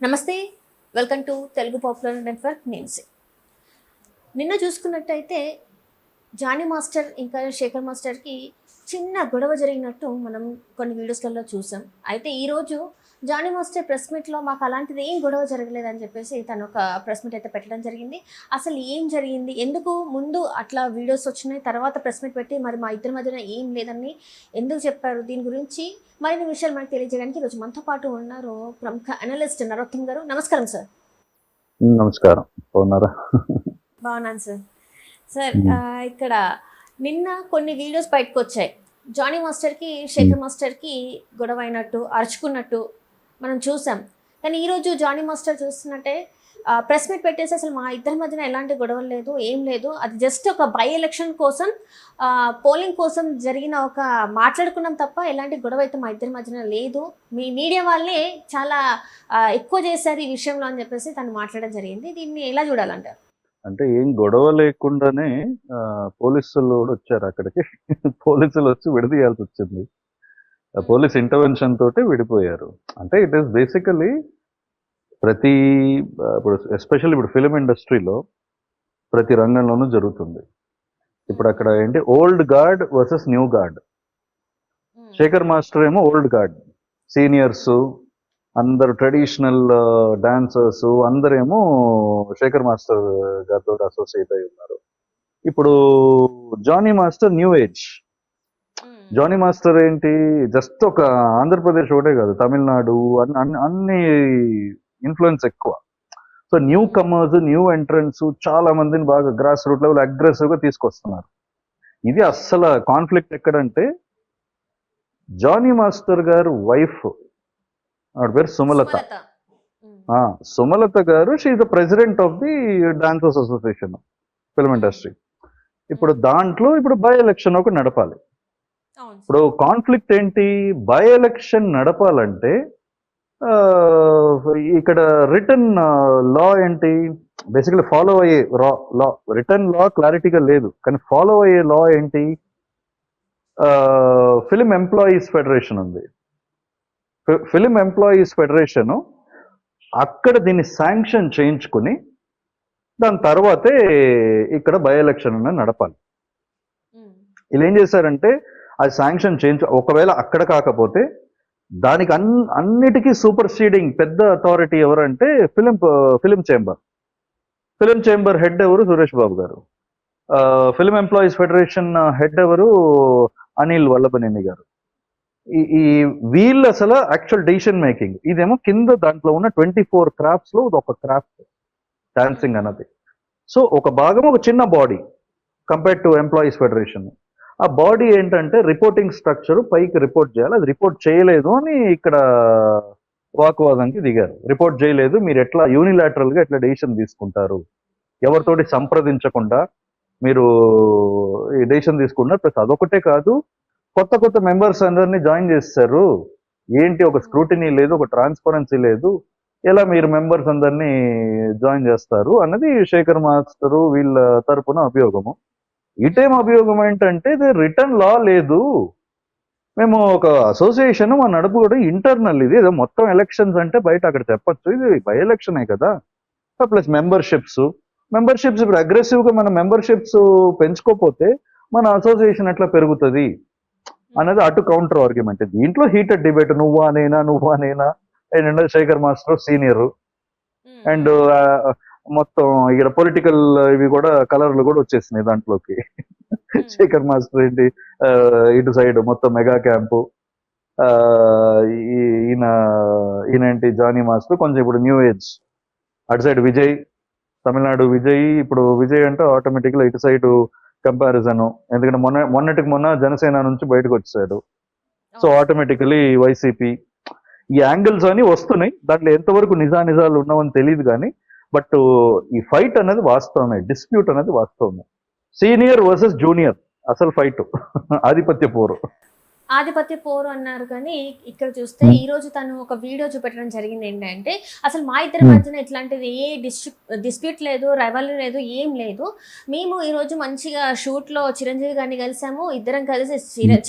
నమస్తే. Welcome to Telugu popular network news. నిన్న చూసుకున్నట్టయితే జానీ మాస్టర్ ఇంకా శేఖర్ మాస్టర్కి చిన్న గొడవ జరిగినట్టు మనం కొన్ని వీడియోస్లలో చూసాం. అయితే ఈరోజు జానీ మాస్టర్ ప్రెస్ మీట్లో మాకు అలాంటిది ఏం గొడవ జరగలేదని చెప్పేసి తను ఒక ప్రెస్ మీట్ అయితే పెట్టడం జరిగింది. అసలు ఏం జరిగింది, ఎందుకు ముందు అట్లా వీడియోస్ వచ్చినాయి, తర్వాత ప్రెస్ మీట్ పెట్టి మరి మా ఇద్దరి మధ్యన ఏం లేదని ఎందుకు చెప్పారు, దీని గురించి మరిన్ని విషయాలు మనకు తెలియజేయడానికి ఈరోజు మనతో పాటు ఉన్నారు ప్రముఖ అనలిస్ట్ నరోత్తమ్ గారు. నమస్కారం సార్. నమస్కారం. బాగున్నారా? బాగున్నాను సార్. సార్ ఇక్కడ నిన్న కొన్ని వీడియోస్ బయటకు వచ్చాయి. జానీ మాస్టర్కి శేఖర్ మాస్టర్కి గొడవ అయినట్టు, అరుచుకున్నట్టు మనం చూసాం. కానీ ఈరోజు జానీ మాస్టర్ చూస్తున్నట్టే ప్రెస్ మీట్ పెట్టేసి అసలు మా ఇద్దరి మధ్యన ఎలాంటి గొడవలు లేదు, ఏం లేదు, అది జస్ట్ ఒక బై ఎలక్షన్ కోసం పోలింగ్ కోసం జరిగిన ఒక మాట్లాడుకున్నాం తప్ప ఎలాంటి గొడవ అయితే మా ఇద్దరి మధ్యన లేదు, మీ మీడియా వాళ్ళే చాలా ఎక్కువ చేశారు ఈ విషయంలో అని చెప్పేసి తను మాట్లాడడం జరిగింది. దీన్ని ఎలా చూడాలంటారు? అంటే ఏం గొడవ లేకుండానే పోలీసులు కూడా వచ్చారు అక్కడికి. పోలీసులు వచ్చి విడదీయాల్సి వచ్చింది. పోలీస్ ఇంటర్వెన్షన్ తోటి విడిపోయారు. అంటే ఇట్ ఈస్ బేసికలీ ప్రతి ఇప్పుడు ఎస్పెషల్లీ ఇప్పుడు ఫిలిం ఇండస్ట్రీలో ప్రతి రంగంలోనూ జరుగుతుంది. ఇప్పుడు అక్కడ ఏంటి, old guard versus new guard. Shekhar master ఏమో ఓల్డ్ గార్డ్, సీనియర్స్ అందరు ట్రెడిషనల్ డాన్సర్స్ అందరేమో శేఖర్ మాస్టర్ గారితో అసోసియేట్ అయి ఉన్నారు. ఇప్పుడు Jani master new age. Jani master ఏంటి, జస్ట్ ఒక ఆంధ్రప్రదేశ్ ఒకటే కాదు, తమిళనాడు అన్ని ఇన్ఫ్లుయెన్స్ ఎక్కువ. So newcomers, new entrants చాలా మందిని బాగా గ్రాస్ రూట్ లెవెల్ అగ్రెసివ్ గా తీసుకొస్తున్నారు. ఇది అస్సలు కాన్ఫ్లిక్ట్ ఎక్కడంటే, జానీ మాస్టర్ గారు వైఫ్, ఆవిడ పేరు సుమలత. సుమలత గారు she is the president of the dancers association film industry. ఇప్పుడు దాంట్లో ఇప్పుడు బై ఎలక్షన్ ఒకటి నడపాలి. ఇప్పుడు కాన్ఫ్లిక్ట్ ఏంటి, బై ఎలక్షన్ నడపాలంటే ఇక్కడ రిటర్న్ లా ఏంటి, బేసికలీ ఫాలో అయ్యే లా, రిటర్న్ లా క్లారిటీగా లేదు, కానీ ఫాలో అయ్యే లా ఏంటి, ఫిలిం ఎంప్లాయీస్ ఫెడరేషన్ ఉంది. ఫిలిం ఎంప్లాయీస్ ఫెడరేషన్ అక్కడ దీన్ని శాంక్షన్ చేయించుకుని దాని తర్వాతే ఇక్కడ బై ఎలక్షన్ నడపాలి. వీళ్ళు ఏం చేశారంటే, అది శాంక్షన్ చేయించు, ఒకవేళ అక్కడ కాకపోతే దానికి అన్నిటికీ సూపర్ సీడింగ్ పెద్ద అథారిటీ ఎవరంటే film chamber. Film chamber head ఎవరు, సురేష్ బాబు గారు. ఫిలిం ఎంప్లాయీస్ ఫెడరేషన్ హెడ్ ఎవరు, అనిల్ వల్లభనేని గారు. ఈ వీళ్ళు అసలు యాక్చువల్ డెసిషన్ మేకింగ్. ఇదేమో కింద దాంట్లో ఉన్న 24 క్రాఫ్ట్స్ లో ఒక క్రాఫ్ట్ డాన్సింగ్ అన్నది. సో ఒక భాగం, ఒక చిన్న body compared to employees federation. ఆ బాడీ ఏంటంటే రిపోర్టింగ్ స్ట్రక్చర్, పైకి రిపోర్ట్ చేయాలి, అది రిపోర్ట్ చేయలేదు అని ఇక్కడ వాకువాదానికి దిగారు. రిపోర్ట్ చేయలేదు, మీరు ఎట్లా యూనిలాటరల్ గా ఎట్లా డెసిషన్ తీసుకుంటారు, ఎవరితోటి సంప్రదించకుండా మీరు ఈ డెసిషన్ తీసుకున్నారు. ప్లస్ అదొకటే కాదు, కొత్త మెంబర్స్ అందరినీ జాయిన్ చేస్తారు, ఏంటి ఒక స్క్రూటినీ లేదు, ఒక ట్రాన్స్పరెన్సీ లేదు, ఎలా మీరు మెంబర్స్ అందరినీ జాయిన్ చేస్తారు అన్నది శేఖర్ మాస్టరు వీళ్ళ తరపున అభియోగము. ఇటేం అభియోగం ఏంటంటే, ఇది రిటర్న్ లా లేదు, మేము ఒక అసోసియేషన్ మా నడుపు కూడా ఇంటర్నల్, ఇది ఏదో మొత్తం ఎలక్షన్స్ అంటే బయట అక్కడ చెప్పచ్చు, ఇది బై ఎలక్షనే కదా. ప్లస్ మెంబర్షిప్స్ ఇప్పుడు అగ్రెసివ్ గా మన మెంబర్షిప్స్ పెంచుకోకపోతే మన అసోసియేషన్ ఎట్లా పెరుగుతుంది అనేది అటు కౌంటర్ ఆర్గ్యుమెంట్. దీంట్లో హీటెడ్ డిబేట్, నువ్వా నేనా and Shekhar master senior, and మొత్తం ఇక్కడ పొలిటికల్ ఇవి కూడా కలర్లు కూడా వచ్చేసినాయి దాంట్లోకి. శేఖర్ మాస్టర్ ఏంటి, ఇటు సైడ్ మొత్తం మెగా క్యాంపు, ఈయనేంటి జానీ మాస్టర్ కొంచెం ఇప్పుడు న్యూ ఏజ్, అటు సైడ్ విజయ్, తమిళనాడు విజయ్. ఇప్పుడు విజయ్ అంటే ఆటోమేటిక్గా ఇటు సైడ్ కంపారిజన్, ఎందుకంటే మొన్న జనసేన నుంచి బయటకు వచ్చాడు. సో ఆటోమేటికలీ వైసీపీ, ఈ యాంగిల్స్ అని వస్తున్నాయి. దాంట్లో ఎంతవరకు నిజాలు ఉన్నామని తెలియదు కానీ, బట్ ఈ ఫైట్ అనేది వాస్తవమే, డిస్ప్యూట్ అనేది వాస్తవమే. సీనియర్ వర్సెస్ జూనియర్ అసలు ఫైట్, ఆధిపత్య పోరు. ఆధిపత్య పోరు అన్నారు కానీ ఇక్కడ చూస్తే ఈ రోజు తను ఒక వీడియో చూపెట్టడం జరిగింది. ఏంటంటే అసలు మా ఇద్దరి మధ్యన ఇట్లాంటిది ఏ డిస్ప్యూట్ లేదు, రైవల్ లేదు, ఏం లేదు. మేము ఈరోజు మంచిగా షూట్లో చిరంజీవి గారిని కలిసాము, ఇద్దరం కలిసి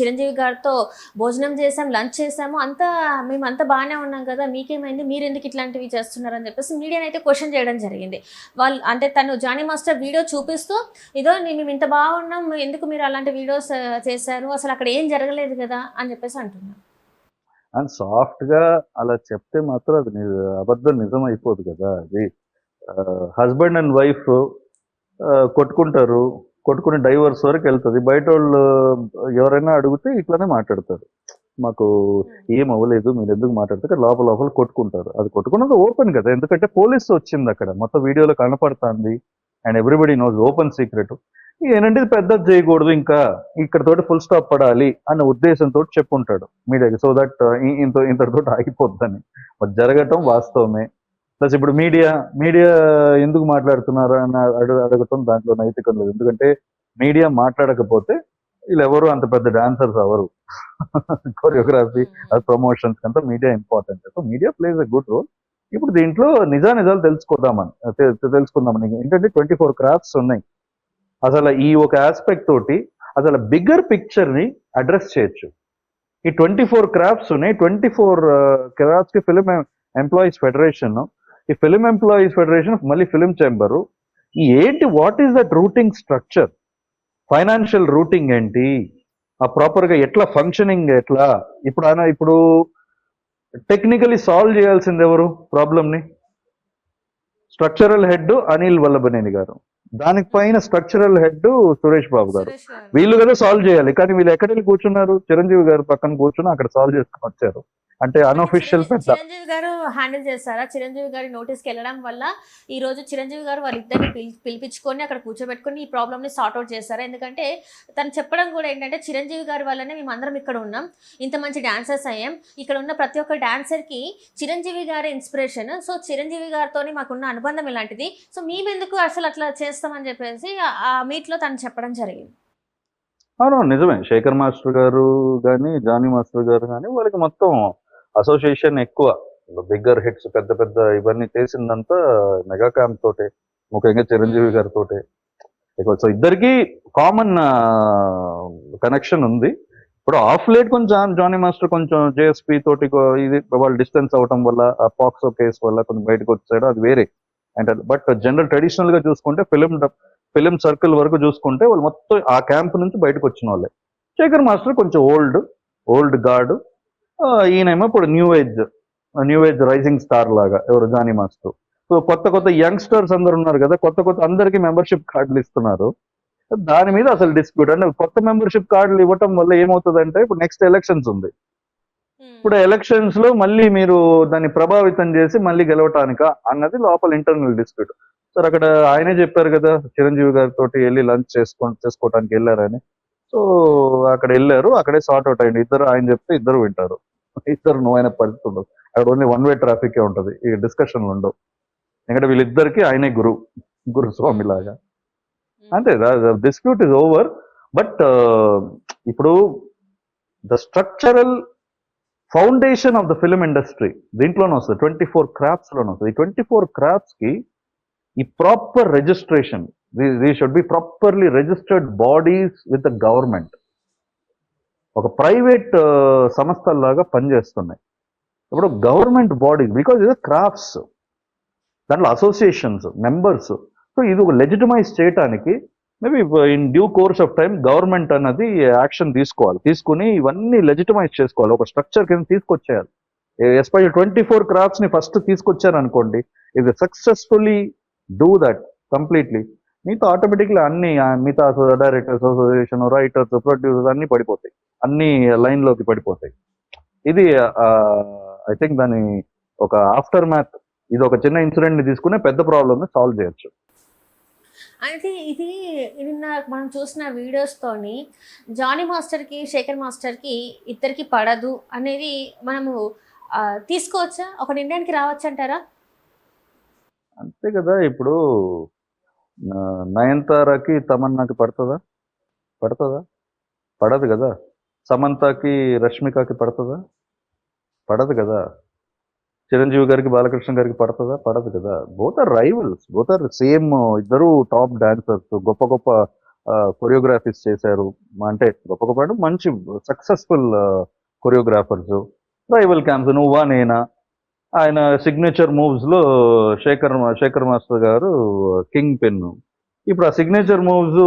చిరంజీవి గారితో భోజనం చేసాం, లంచ్ చేసాము, అంతా మేమంతా బాగానే ఉన్నాం కదా, మీకేమైంది, మీరు ఎందుకు ఇట్లాంటివి చేస్తున్నారని చెప్పేసి మీడియాని అయితే క్వశ్చన్ చేయడం జరిగింది. వాళ్ళు అంటే తను జానీ మాస్టర్ వీడియో చూపిస్తూ ఇదో మేము ఇంత బాగున్నాం, ఎందుకు మీరు అలాంటి వీడియోస్ చేశారు, అసలు అక్కడ ఏం జరగలేదు కదా అని చెప్పేసి అంటున్నారు. అండ్ సాఫ్ట్ గా అలా చెప్తే మాత్రం అది అబద్ధం నిజం అయిపోదు కదా. అది హస్బెండ్ అండ్ వైఫ్ కొట్టుకుంటారు, కొట్టుకుని డైవర్స్ వరకు వెళ్తుంది. బయట వాళ్ళు ఎవరైనా అడిగితే ఇట్లానే మాట్లాడతారు, మాకు ఏం అవ్వలేదు, మీరు ఎందుకు మాట్లాడతారు, లోపల లోపల కొట్టుకుంటారు. అది కొట్టుకున్నది ఓపెన్ కదా, ఎందుకంటే పోలీస్ వచ్చింది అక్కడ, మొత్తం వీడియోలో కనపడుతుంది and everybody knows, open secret. ఏంటంటే పెద్దది చేయకూడదు, ఇంకా ఇక్కడ తోటి ఫుల్ స్టాప్ పడాలి అన్న ఉద్దేశంతో చెప్పుంటాడు మీడియాకి, సో దట్ ఇంతటితో ఆగిపోద్దని. మరి జరగటం వాస్తవమే. ప్లస్ ఇప్పుడు మీడియా ఎందుకు మాట్లాడుతున్నారు అని అడగటం దాంట్లో నైతికం లేదు. ఎందుకంటే మీడియా మాట్లాడకపోతే వీళ్ళు ఎవరు అంత పెద్ద డాన్సర్స్ అవరు. కొరియోగ్రఫీ, ప్రమోషన్స్ కంటే media important. So media plays a good role. ఇప్పుడు దీంట్లో నిజాలు తెలుసుకుందామని ఏంటంటే 24 క్రాఫ్ట్స్ ఉన్నాయి. అసలు ఈ ఒక ఆస్పెక్ట్ తోటి అసలు బిగ్గర్ పిక్చర్ ని అడ్రస్ చేయొచ్చు. ఈ 24 క్రాఫ్ట్స్ ఉన్నాయి. 24 క్రాఫ్ట్స్ కి ఫిలిం ఎంప్లాయీస్ ఫెడరేషన్, ఈ ఫిలిం ఎంప్లాయీస్ ఫెడరేషన్ మళ్ళీ ఫిలిం చేంబరు, ఈ ఏంటి, what is that routing structure, financial routing ఏంటి, ఆ ప్రాపర్ గా ఎట్లా ఫంక్షనింగ్ ఎట్లా, ఇప్పుడు టెక్నికలీ సాల్వ్ చేయాల్సింది ఎవరు ప్రాబ్లమ్ ని? స్ట్రక్చరల్ హెడ్ అనిల్ వల్లభనేని గారు, దానికి పైన స్ట్రక్చరల్ హెడ్ సురేష్ బాబు గారు. వీళ్ళు కదా సాల్వ్ చేయాలి, కానీ వీళ్ళు ఎక్కడికి కూర్చున్నారు? చిరంజీవి గారు పక్కన కూర్చుని అక్కడ సాల్వ్ చేసుకుని వచ్చారు. అంటే అన్అఫిషియల్ పెద్ద చిరంజీవి గారు హ్యాండిల్ చేస్తారా? చిరంజీవి గారి నోటీస్కి వెళ్ళడం వల్ల ఈ రోజు చిరంజీవి గారు వాళ్ళిద్దరిని పిలిపించుకొని అక్కడ కూర్చోబెట్టుకొని ఈ ప్రాబ్లమ్ ని సార్ట్ అవుట్ చేస్తారా? ఎందుకంటే తను చెప్పడం కూడా ఏంటంటే చిరంజీవి గారి వల్లనే మేము అందరం ఇక్కడ ఉన్నాం, ఇంత మంచి డాన్సర్స్ అయ్యాం, ఇక్కడ ఉన్న ప్రతి ఒక్క డాన్సర్ కి చిరంజీవి గారి ఇన్స్పిరేషన్, సో చిరంజీవి గారితో మాకున్న అనుబంధం ఇలాంటిది, సో మేమెందుకు అసలు అట్లా చేస్తామని చెప్పేసి ఆ మీట్ లో తను చెప్పడం జరిగింది. అవును, నిజమే. శేఖర్ మాస్టర్ గారు కానీ జానీ మాస్టర్ గారు కానీ వాళ్ళకి మొత్తం అసోసియేషన్ ఎక్కువ. బిగ్గర్ హిట్స్ పెద్ద పెద్ద ఇవన్నీ చేసిందంతా మెగా క్యాంప్ తోటే, ముఖ్యంగా చిరంజీవి గారితో. సో ఇద్దరికి కామన్ కనెక్షన్ ఉంది. ఇప్పుడు ఆఫ్ లేట్ కొంచెం జానీ మాస్టర్ కొంచెం జేఎస్పీ తోటి ఇది వాళ్ళు డిస్టెన్స్ అవటం వల్ల, ఆ పాక్సో కేసు వల్ల కొంచెం బయటకు వచ్చాడు, అది వేరే. అంటే బట్ జనరల్ ట్రెడిషనల్ గా చూసుకుంటే ఫిలిం సర్కిల్ వరకు చూసుకుంటే వాళ్ళు మొత్తం ఆ క్యాంప్ నుంచి బయటకు వచ్చిన వాళ్ళే. శేఖర్ మాస్టర్ కొంచెం ఓల్డ్ గార్డ్, ఈయనేమో ఇప్పుడు న్యూ ఏజ్ రైజింగ్ స్టార్ లాగా ఎవరు జానీ మాస్టర్. సో కొత్త యంగ్స్టర్స్ అందరు ఉన్నారు కదా, కొత్త అందరికి మెంబర్షిప్ కార్డులు ఇస్తున్నారు. దాని మీద అసలు డిస్ప్యూట్. అంటే కొత్త మెంబర్షిప్ కార్డులు ఇవ్వటం వల్ల ఏమవుతుందంటే ఇప్పుడు నెక్స్ట్ ఎలక్షన్స్ ఉంది. ఇప్పుడు ఎలక్షన్స్ లో మళ్ళీ మీరు దాన్ని ప్రభావితం చేసి మళ్ళీ గెలవటానికా అన్నది లోపల ఇంటర్నల్ డిస్ప్యూట్. సార్ అక్కడ ఆయనే చెప్పారు కదా, చిరంజీవి గారితో వెళ్ళి లంచ్ చేసుకోవటానికి వెళ్ళారని. సో అక్కడ వెళ్ళారు, అక్కడే సార్ట్ అవుట్ అయ్యింది. ఇద్దరు ఆయన చెప్తే ఇద్దరు వింటారు, ఇద్దరు నువ్వు అయిన పరిస్థితి ఉండదు. అక్కడ ఓన్లీ వన్ వే ట్రాఫిక్ ఉంటది, ఈ డిస్కషన్లు ఉండవు. ఎందుకంటే వీళ్ళిద్దరికి ఆయనే గురుస్వామి లాగా. అంతే, డిస్ప్యూట్ ఇస్ ఓవర్. బట్ ఇప్పుడు the structural foundation of the film industry దీంట్లోనే వస్తుంది, 24 క్రాఫ్ట్స్ లోనే వస్తుంది. ఈ 24 క్రాఫ్ట్స్ కి ఈ proper registration, the should be properly registered bodies with the government. ఒక ప్రైవేట్ సంస్థల్లాగా పనిచేస్తున్నాయి ఇప్పుడు గవర్నమెంట్ బాడీ, బికాజ్ ఇది క్రాఫ్ట్స్, దాంట్లో అసోసియేషన్స్, మెంబర్స్. సో ఇది ఒక లెజిటిమైజ్ చేయడానికి maybe in due course of time government అన్నది యాక్షన్ తీసుకుని ఇవన్నీ లెజిటిమైజ్ చేసుకోవాలి, ఒక స్ట్రక్చర్ కింద తీసుకొచ్చేయాలి. ఎస్పెషల్ 24 క్రాఫ్ట్స్ ని ఫస్ట్ తీసుకొచ్చారనుకోండి, ఇది సక్సెస్ఫుల్లీ డూ దట్ కంప్లీట్లీ, మీతో ఆటోమేటిక్లీ అన్ని మిగతా డైరెక్టర్స్ అసోసియేషన్, రైటర్స్, ప్రొడ్యూసర్స్ అన్ని పడిపోతాయి, అన్ని లైన్ లోకి పడిపోతాయి. ఇది ఐ థింక్ దాని ఒక ఆఫ్టర్ మ్యాథ్, ఇది ఒక చిన్న ఇన్సిడెంట్ ని తీసుకునే పెద్ద ప్రాబ్లమ్ ని సాల్వ్ చేయొచ్చు. అయితే ఇది నిన్న మనం చూసిన వీడియోస్తోని జానీ మాస్టర్కి శేఖర్ మాస్టర్కి ఇద్దరికి పడదు అనేది మనము తీసుకోవచ్చా, ఒక నిర్ణయానికి రావచ్చు అంటారా? అంతే కదా. ఇప్పుడు నయనతారకి తమన్నాకి పడుతుందా? పడదు కదా. సమంతకి రష్మికకి పడుతుందా? పడదు కదా. చిరంజీవి గారికి బాలకృష్ణ గారికి పడుతుందా? పడదు కదా. Both are rivals, both are same. ఇద్దరు టాప్ డాన్సర్స్, గొప్ప గొప్ప కొరియోగ్రఫీస్ చేశారు. అంటే గొప్ప గొప్ప అంటే మంచి సక్సెస్ఫుల్ కొరియోగ్రాఫర్స్. రైవల్ క్యాంప్స్, నువ్వా నేనా. ఆయన సిగ్నేచర్ మూవ్స్ లో శేఖర్ మాస్టర్ గారు కింగ్ పెన్. ఇప్పుడు ఆ సిగ్నేచర్ మూవ్స్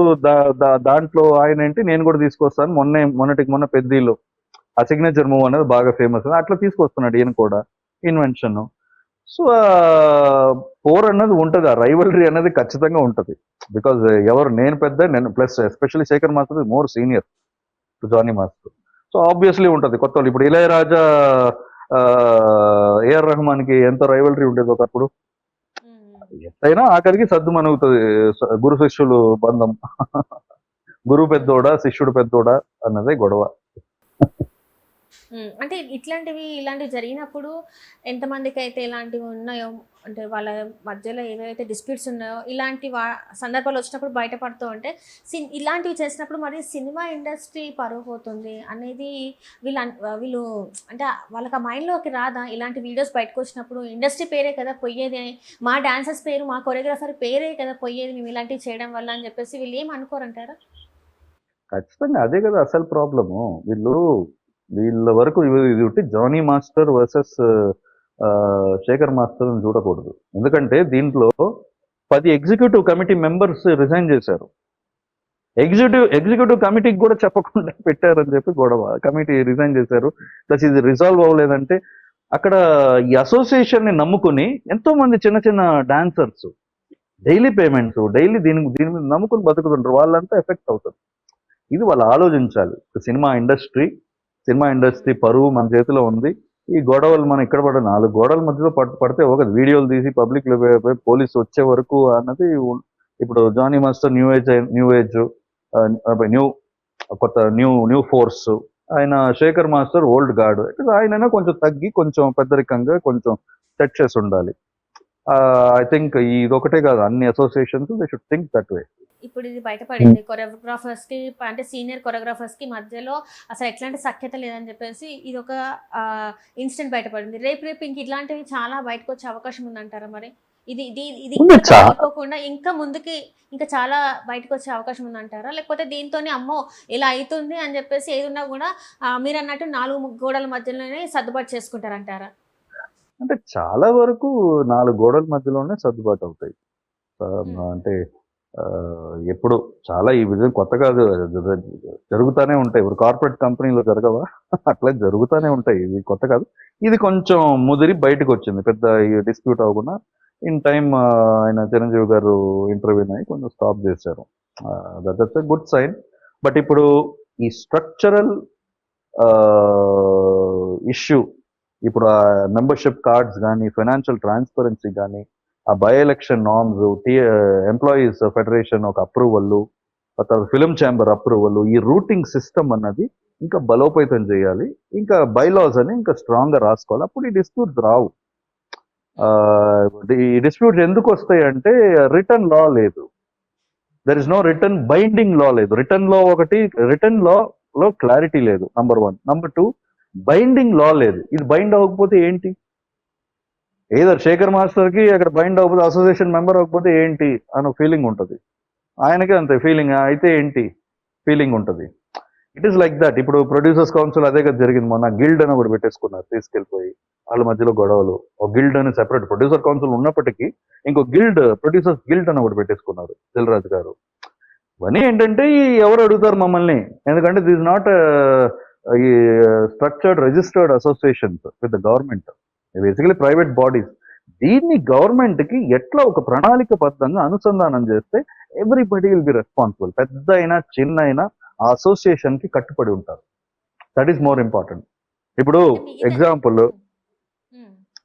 దాంట్లో ఆయన ఏంటి, నేను కూడా తీసుకొస్తాను. మొన్న పెద్దీలో ఆ సిగ్నేచర్ మూవ్ అనేది బాగా ఫేమస్, అట్లా తీసుకొస్తున్నాడు ఈయన కూడా ఇన్వెన్షన్. సో పోర్ అన్నది ఉంటుంది, ఆ రైవలరీ అనేది ఖచ్చితంగా ఉంటుంది. బికాజ్ ఎవరు నేను పెద్ద, నేను plus especially Shekhar master more senior to Jani master. So obviously ఉంటుంది. కొత్త వాళ్ళు ఇప్పుడు ఇళయరాజా ఏఆర్ రెహమాన్ కి ఎంత రైవలరీ ఉండేది ఒకప్పుడు. ఎంతైనా ఆఖరికి సద్దు మనుగుతుంది గురు శిష్యులు బంధం. గురువు పెద్దోడా శిష్యుడు పెద్దోడా అన్నదే గొడవ. అంటే ఇలాంటివి జరిగినప్పుడు ఎంతమందికి అయితే ఇలాంటివి ఉన్నాయో, అంటే వాళ్ళ మధ్యలో ఏవైతే డిస్ప్యూట్స్ ఉన్నాయో ఇలాంటి సందర్భాలు వచ్చినప్పుడు బయటపడుతూ ఉంటే ఇలాంటివి చేసినప్పుడు మరి సినిమా ఇండస్ట్రీ పరువు పోతుంది అనేది వీళ్ళు అంటే వాళ్ళకి ఆ మైండ్లోకి రాదా? ఇలాంటి వీడియోస్ బయటకు వచ్చినప్పుడు ఇండస్ట్రీ పేరే కదా పోయేది, మా డాన్సర్స్ పేరు, మా కొరియోగ్రాఫర్ పేరే కదా పోయేది మేము ఇలాంటివి చేయడం వల్ల అని చెప్పేసి వీళ్ళు ఏం అనుకోరంటారా? ఖచ్చితంగా అదే కదా అసలు ప్రాబ్లము. వీళ్ళ వరకు ఇది Jani master versus Shekhar master అని చూడకూడదు. ఎందుకంటే దీంట్లో 10 ఎగ్జిక్యూటివ్ కమిటీ మెంబర్స్ రిజైన్ చేశారు. ఎగ్జిక్యూటివ్ కమిటీకి కూడా చెప్పకుండా పెట్టారని చెప్పి గొడవ. కమిటీ రిజైన్ చేశారు, ప్లస్ ఇది రిజాల్వ్ అవ్వలేదంటే అక్కడ ఈ అసోసియేషన్ ని నమ్ముకుని ఎంతో మంది చిన్న చిన్న డాన్సర్స్ డైలీ పేమెంట్స్, డైలీ దీని మీద నమ్ముకుని బతుకుతుంటారు. వాళ్ళంతా ఎఫెక్ట్ అవుతారు. ఇది వాళ్ళు ఆలోచించాలి. సినిమా ఇండస్ట్రీ పరువు మన చేతిలో ఉంది. ఈ గొడవలు మనం ఇక్కడ 4 గోడల మధ్యలో పడితే ఒక వీడియోలు తీసి పబ్లిక్ లో పోలీసు వచ్చే వరకు అన్నది. ఇప్పుడు జానీ మాస్టర్ న్యూ ఫోర్స్, ఆయన శేఖర్ మాస్టర్ ఓల్డ్ గార్డ్. ఆయనైనా కొంచెం తగ్గి, కొంచెం పెద్దరికంగా, కొంచెం సెట్ చేసి ఉండాలి. ఐ థింక్ ఇది ఒకటే కాదు, అన్ని associations they should think that way. ఇప్పుడు ఇది బయటపడింది, కొరియోగ్రాఫర్స్ కి అంటే సీనియర్ కొరియోగ్రాఫర్స్ కి మధ్యలో అసలు ఎట్లాంటి సఖ్యత లేదని చెప్పేసి ఇది ఒక ఇన్సిడెంట్ బయటపడింది. రేపు ఇంక ఇట్లాంటివి చాలా బయటకు వచ్చే అవకాశం ఉందంటారా? మరి ఇది అయిపోకుండా ఇంకా ముందుకి ఇంకా చాలా బయటకు వచ్చే అవకాశం ఉందంటారా? లేకపోతే దీంతోనే అమ్మో ఇలా అవుతుంది అని చెప్పేసి ఏదున్నా కూడా మీరు అన్నట్టు 4 గోడల మధ్యలోనే సర్దుబాటు చేసుకుంటారంటారా? అంటే చాలా వరకు 4 గోడల మధ్యలోనే సర్దుబాటు అవుతాయి. అంటే ఎప్పుడు చాలా ఈ విధంగా కొత్త కాదు, జరుగుతూనే ఉంటాయి. ఇప్పుడు కార్పొరేట్ కంపెనీలో జరగవా, అట్లా జరుగుతూనే ఉంటాయి. ఇది కొత్త కాదు. ఇది కొంచెం ముదిరి బయటకు వచ్చింది, పెద్ద డిస్ప్యూట్ అవ్వకుండా. ఇన్ టైమ్ ఆయన చిరంజీవి గారు ఇంటర్వ్యూ అయ్యి కొంచెం స్టాప్ చేశారు. That's a good sign. But ఇప్పుడు ఈ స్ట్రక్చరల్ ఇష్యూ, ఇప్పుడు ఆ మెంబర్షిప్ కార్డ్స్ కానీ, ఫైనాన్షియల్ ట్రాన్స్పరెన్సీ కానీ, ఆ by election norms, employees federation ఒక అప్రూవల్, తర్వాత ఫిలిం ఛాంబర్ అప్రూవల్, ఈ రూటింగ్ సిస్టమ్ అన్నది ఇంకా బలోపేతం చేయాలి. ఇంకా బైలాస్ అని ఇంకా స్ట్రాంగ్ గా రాసుకోవాలి. అప్పుడు ఈ డిస్ప్యూట్స్ రావు. ఈ డిస్ప్యూట్స్ ఎందుకు వస్తాయి అంటే రిటర్న్ లా లేదు, there is no return binding లా లేదు. రిటర్న్ లో క్లారిటీ లేదు, నంబర్ 1. నంబర్ 2, బైండింగ్ లా లేదు. ఇది బైండ్ అవ్వకపోతే ఏంటి? ఏదో శేఖర్ మాస్టర్ కి అక్కడ బైండ్ అవ్వకపోతే, అసోసియేషన్ మెంబర్ అవ్వకపోతే ఏంటి అని ఫీలింగ్ ఉంటుంది. ఆయనకే అంతే ఫీలింగ్ అయితే ఏంటి ఫీలింగ్ ఉంటుంది. It is like that. ఇప్పుడు ప్రొడ్యూసర్స్ కౌన్సిల్ అదే కదా జరిగింది. మొన్న గిల్డ్ అని ఒకటి పెట్టేసుకున్నారు, తీసుకెళ్ళిపోయి వాళ్ళ మధ్యలో గొడవలు. ఒక గిల్డ్ అని సెపరేట్ ప్రొడ్యూసర్ కౌన్సిల్ ఉన్నప్పటికీ ఇంకో ప్రొడ్యూసర్స్ గిల్డ్ అని ఒకటి పెట్టేసుకున్నారు దిల్రాజు గారు. ఇవన్నీ ఏంటంటే ఎవరు అడుగుతారు మమ్మల్ని, ఎందుకంటే దిస్ ఇస్ నాట్ ఈ structured registered associations with the government, basically private bodies. దీన్ని గవర్నమెంట్ కి ఎట్లా ఒక ప్రణాళికబద్ధంగా అనుసంధానం చేస్తే ఎవ్రీబడి విల్ బి రెస్పాన్సిబుల్. పెద్ద అయినా చిన్న అయినా ఆ అసోసియేషన్ కి కట్టుబడి ఉంటారు. That is more important. ఇప్పుడు ఎగ్జాంపుల్,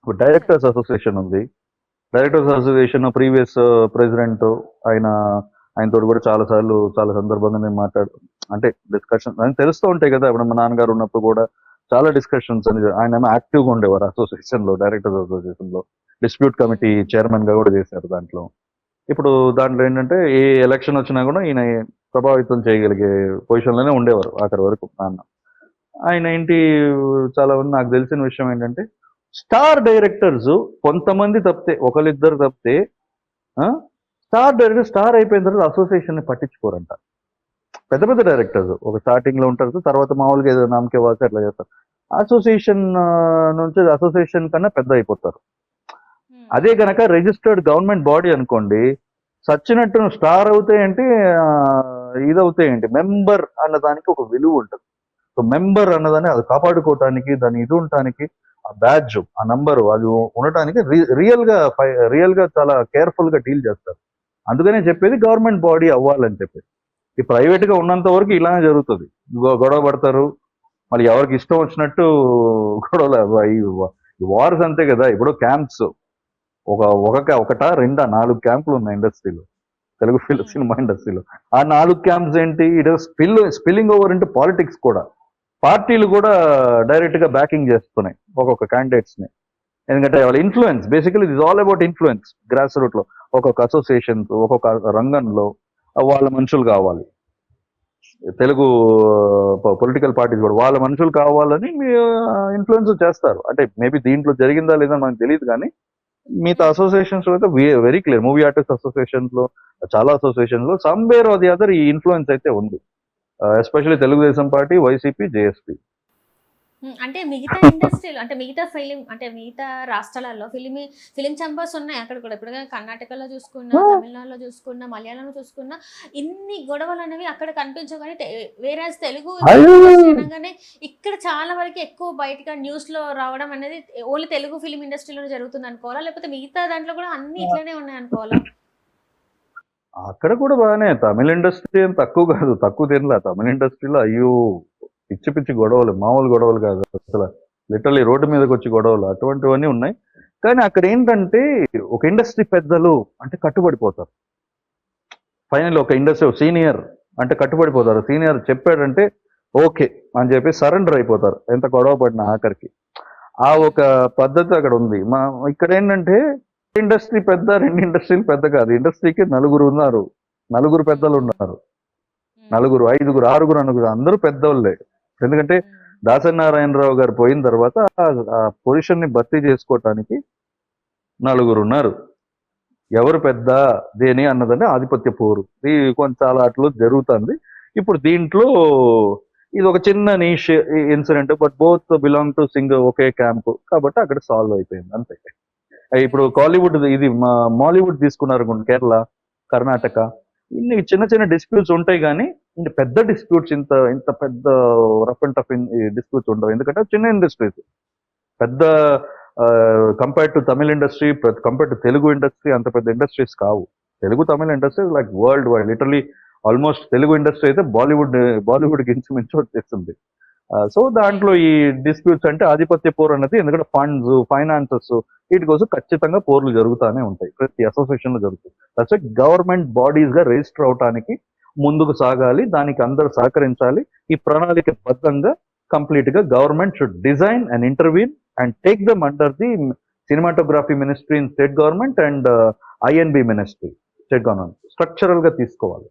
ఇప్పుడు డైరెక్టర్స్ అసోసియేషన్ ఉంది. డైరెక్టర్స్ అసోసియేషన్ ప్రీవియస్ ప్రెసిడెంట్ ఆయనతో కూడా చాలా సందర్భంగా నేను అంటే డిస్కషన్ తెలుస్తూ ఉంటాయి కదా. ఇప్పుడు మా నాన్నగారు ఉన్నప్పుడు కూడా చాలా డిస్కషన్స్ అని, ఆయన యాక్టివ్గా ఉండేవారు అసోసియేషన్ లో, డైరెక్టర్స్ అసోసియేషన్ లో డిస్ప్యూట్ కమిటీ చైర్మన్ గా కూడా చేశారు దాంట్లో. ఇప్పుడు దాంట్లో ఏంటంటే ఏ ఎలక్షన్ వచ్చినా కూడా ఈయన ప్రభావితం చేయగలిగే పొజిషన్ లోనే ఉండేవారు ఆఖరి వరకు నాన్న. ఆయన ఏంటి చాలా మంది నాకు తెలిసిన విషయం ఏంటంటే స్టార్ డైరెక్టర్స్ కొంతమంది తప్పితే ఒకరిద్దరు తప్పితే స్టార్ డైరెక్టర్ స్టార్ అయిపోయిన తర్వాత అసోసియేషన్ ని పట్టించుకోరంట. పెద్ద పెద్ద డైరెక్టర్స్ ఒక స్టార్టింగ్ లో ఉంటారు, తర్వాత మామూలుగా ఏదో నామకే వాసి అట్లా చేస్తారు. అసోసియేషన్ నుంచి అసోసియేషన్ కన్నా పెద్ద అయిపోతారు. అదే గనక రిజిస్టర్డ్ గవర్నమెంట్ బాడీ అనుకోండి, సచ్చినట్టు స్టార్ అవుతాయంటే ఇదవుతాయండి, మెంబర్ అన్నదానికి ఒక విలువ ఉంటుంది. సో మెంబర్ అన్నదాన్ని అది కాపాడుకోవటానికి, దాని ఇది ఉండటానికి, ఆ బ్యాడ్జ్ ఆ నంబరు అది ఉండటానికి రియల్ గా చాలా కేర్ఫుల్ గా డీల్ చేస్తారు. అందుకనే చెప్పేది గవర్నమెంట్ బాడీ అవ్వాలని చెప్పి. ఈ ప్రైవేట్ గా ఉన్నంత వరకు ఇలానే జరుగుతుంది, గొడవ పడతారు, మళ్ళీ ఎవరికి ఇష్టం వచ్చినట్టు గొడవలు. ఈ వార్స్ అంతే కదా. ఇప్పుడు క్యాంప్స్ ఒకటా రెండా 4 క్యాంపులు ఉన్నాయి ఇండస్ట్రీలో, తెలుగు సినిమా ఇండస్ట్రీలో. ఆ 4 క్యాంప్స్ ఏంటి, it spilling over into politics కూడా. పార్టీలు కూడా డైరెక్ట్ గా బ్యాకింగ్ చేస్తున్నాయి ఒక్కొక్క క్యాండిడేట్స్ ని, ఎందుకంటే వాళ్ళ influence. Basically it is all about influence. Grass root లో ఒక్కొక్క అసోసియేషన్స్ ఒక్కొక్క రంగంలో వాళ్ళ మనుషులు కావాలి. తెలుగు పొలిటికల్ పార్టీస్ కూడా వాళ్ళ మనుషులు కావాలని ఇన్ఫ్లుయెన్స్ చేస్తారు. అంటే మేబీ దీంట్లో జరిగిందా లేదా మనకు తెలియదు, కానీ మిగతా అసోసియేషన్స్ లో అయితే very clear. Movie artist associations లో, చాలా అసోసియేషన్ లో సమ్వేర్ ఆర్ ది అదర్ ఈ ఇన్ఫ్లుయెన్స్ అయితే ఉంది. Especially Telugu Desam party, YCP, JSP. అంటే మిగతా ఇండస్ట్రీలో, అంటే మిగతా ఫిలిం, అంటే మిగతా రాష్ట్రాలలో ఫిలిం ఛాంబర్స్ ఉన్నాయి అక్కడ కూడా. ఇప్పుడు కర్ణాటకలో చూసుకున్నా, తమిళనాడులో చూసుకున్నా, మలయాళంలో చూసుకున్నా, ఇన్ని గొడవలు అనేవి అక్కడ కనిపించవు. కానీ వేరే తెలుగు అనగానే ఇక్కడ చాలా వరకు ఎక్కువ బయటగా న్యూస్ లో రావడం అనేది ఓన్లీ తెలుగు ఫిలిం ఇండస్ట్రీలోనే జరుగుతుంది అనుకోవాలా, లేకపోతే మిగతా దాంట్లో కూడా అన్ని ఇట్లానే ఉన్నాయి అనుకోవాలా? అక్కడ కూడా బాగానే. తమిళ ఇండస్ట్రీ ఏం తక్కువ కాదు, తక్కువ తినలే. తమిళ ఇండస్ట్రీలో అయ్యో పిచ్చి పిచ్చి గొడవలు, మామూలు గొడవలు కాదు అసలు. లిటరలీ రోడ్డు మీదకి వచ్చి గొడవలు అటువంటివన్నీ ఉన్నాయి. కానీ అక్కడ ఏంటంటే ఒక ఇండస్ట్రీ పెద్దలు అంటే కట్టుబడిపోతారు. ఫైనల్ ఒక ఇండస్ట్రీ సీనియర్ అంటే కట్టుబడిపోతారు. సీనియర్ చెప్పాడంటే ఓకే అని చెప్పి సరెండర్ అయిపోతారు, ఎంత గొడవ పడిన ఆఖరికి. ఆ ఒక పద్ధతి అక్కడ ఉంది. ఇక్కడ ఏంటంటే ఇండస్ట్రీ పెద్ద, 2 ఇండస్ట్రీలు పెద్ద కాదు. ఇండస్ట్రీకి 4 ఉన్నారు, 4 పెద్దలు ఉన్నారు, 4, 5, 6 అనుగురు, అందరూ పెద్దోళ్ళే. ఎందుకంటే దాసనారాయణరావు గారు పోయిన తర్వాత ఆ పొజిషన్ ని భర్తీ చేసుకోవటానికి 4 ఉన్నారు. ఎవరు పెద్ద దేని అన్నదంటే ఆధిపత్య పోరు కొంచెం చాలా అట్లు జరుగుతుంది. ఇప్పుడు దీంట్లో ఇది ఒక చిన్న niche incident, but both belong to okay camp కాబట్టి అక్కడ సాల్వ్ అయిపోయింది అంతే. ఇప్పుడు కాలీవుడ్ ఇది మాలీవుడ్ తీసుకున్నారు, కేరళ, కర్ణాటక, ఇన్ని చిన్న చిన్న డిస్ప్యూట్స్ ఉంటాయి. కానీ ఇంత పెద్ద డిస్ప్యూట్స్, ఇంత పెద్ద రఫ్ అండ్ టఫ్ డిస్ప్యూట్స్ ఉండవు. ఎందుకంటే చిన్న ఇండస్ట్రీస్, పెద్ద compared to Tamil industry, compared to Telugu industry అంత పెద్ద ఇండస్ట్రీస్ కావు. Telugu Tamil industry like world wide. Literally almost Telugu industry అయితే బాలీవుడ్ ఇంచుమించు వచ్చేస్తుంది. సో దాంట్లో ఈ డిస్ప్యూట్స్ అంటే ఆధిపత్య పోరు అన్నది, ఎందుకంటే ఫండ్స్, ఫైనాన్సెస్ వీటి కోసం ఖచ్చితంగా పోర్లు జరుగుతూనే ఉంటాయి, ప్రతి అసోసియేషన్ లో జరుగుతుంది. దట్స్ గవర్నమెంట్ బాడీస్ గా రిజిస్టర్ అవడానికి ముందుకు సాగాలి, దానికి అందరూ సహకరించాలి. ఈ ప్రణాళిక బద్ధంగా కంప్లీట్ గా government should design and intervene and take them under the cinematography ministry in state government and INB ministry state government structural గా తీసుకోవాలి.